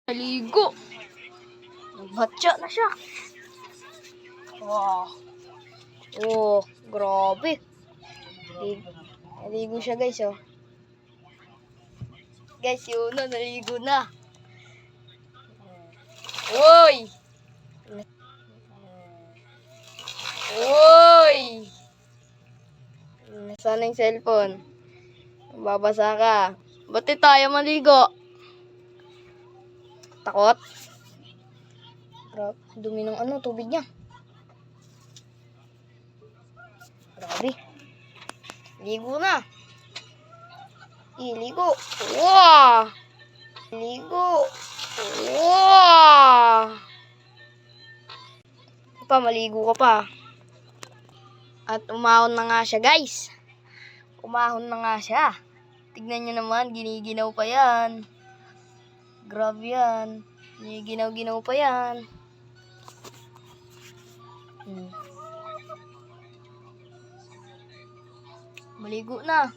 Naligo. Nagbatya na siya. Wow. Oh, grabe. Naligo siya guys, oh. Guys, yun na, naligo na. Uy! Uy! Nasaan yung cellphone? Babasa ka. Ba't di tayo maligo? Takot? Dumi ng tubig niya. Grabe. Ligo na. Iligo. Wow! Ligo. Wow! Maligo ka pa. At umahon na nga siya, guys. Umahon na nga siya. Tignan nyo naman, giniginaw pa yan. Grabe yan. Giniginaw-ginaw pa yan. Maligo na.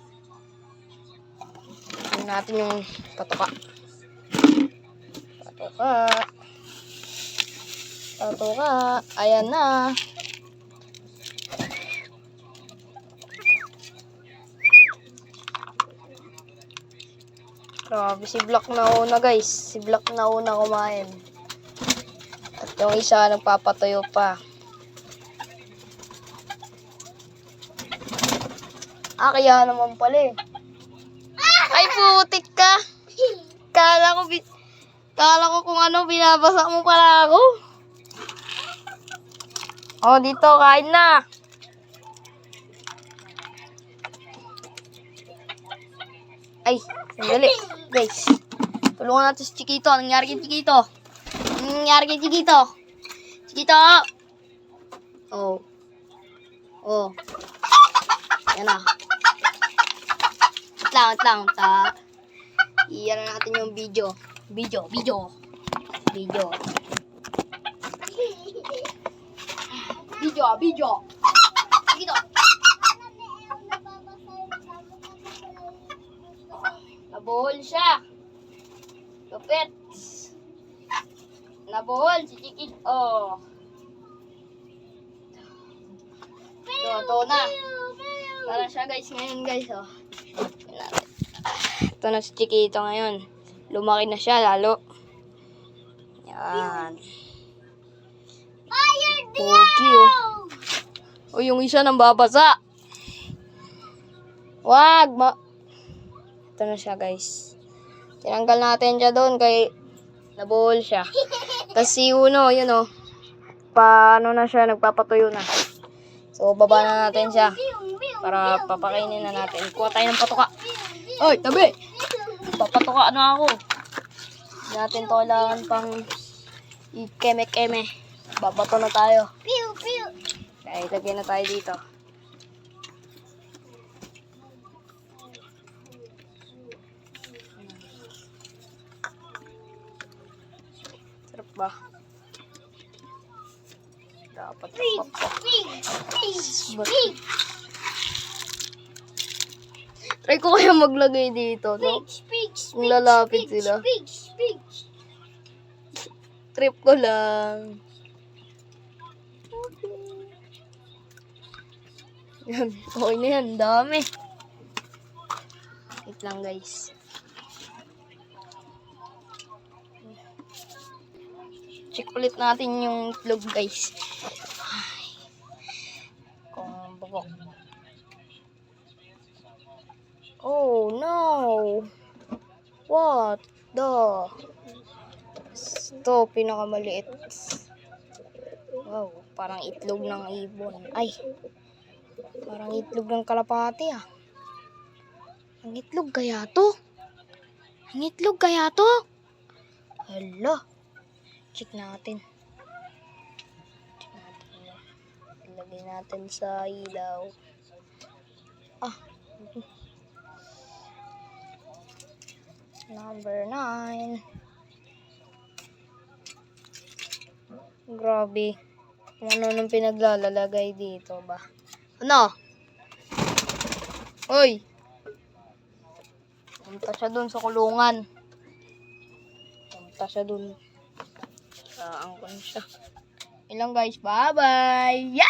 Tignan natin yung patoka. Patoka. Ayan na. Grabe, si Black na una guys. Si Black na una kumain. At yung isa nagpapatuyo pa. Kaya naman pala eh. Ay, putik ka. Kala ko kung ano, binabasa mo pala ako. Oh, dito, kain na. Ay, sandali. Guys, tulungan natin si Chiquito. Anong nangyari kay Chiquito? Chiquito! Oh. Oh. Yan na. Wait lang. Iyan na natin yung video. Video. Chiquito. Nabuhol siya. Lupit. Nabuhol si Chiquito. Oh. Ito na. Para siya guys ngayon guys. Oh. Ito na si Chiquito ngayon. Lumaki na siya lalo. Yan. Okay, oh. Oh, yung isa nang babasa. Wag. Ito na siya guys. Tinanggal natin siya doon kay nabuhol siya. Kasi uno, yun oh. Paano na siya, nagpapatuyo na. So, baba na natin siya. Para papakainin na natin. Kuha tayo ng patuka. Oy, tabi! Papatuka na ako. Hindi natin to kailangan pang ikeme-keme. Babato na tayo. Kaya ilagay na tayo dito. Sarap ba? Dapat try ko kaya maglagay dito, no? Kung lalapit sila. Trip ko lang. Yan. Okay na yan. Dami. Wait lang, guys. Check ulit natin yung itlog, guys. Kung bugok. Oh, no. What the? Ito, pinakamaliit. Wow, parang itlog ng ibon. Ay, parang itlog ng kalapati ah. Ang itlog kaya to? Hala. Check natin. Ilagay natin sa ilaw. Number 9. Grabe. Ano nang pinaglalagay dito ba? Ano? Hoy! Punta siya dun sa kulungan. Punta Punta siya dun. Saan ko na siya. Ilang guys, bye-bye! Yeah!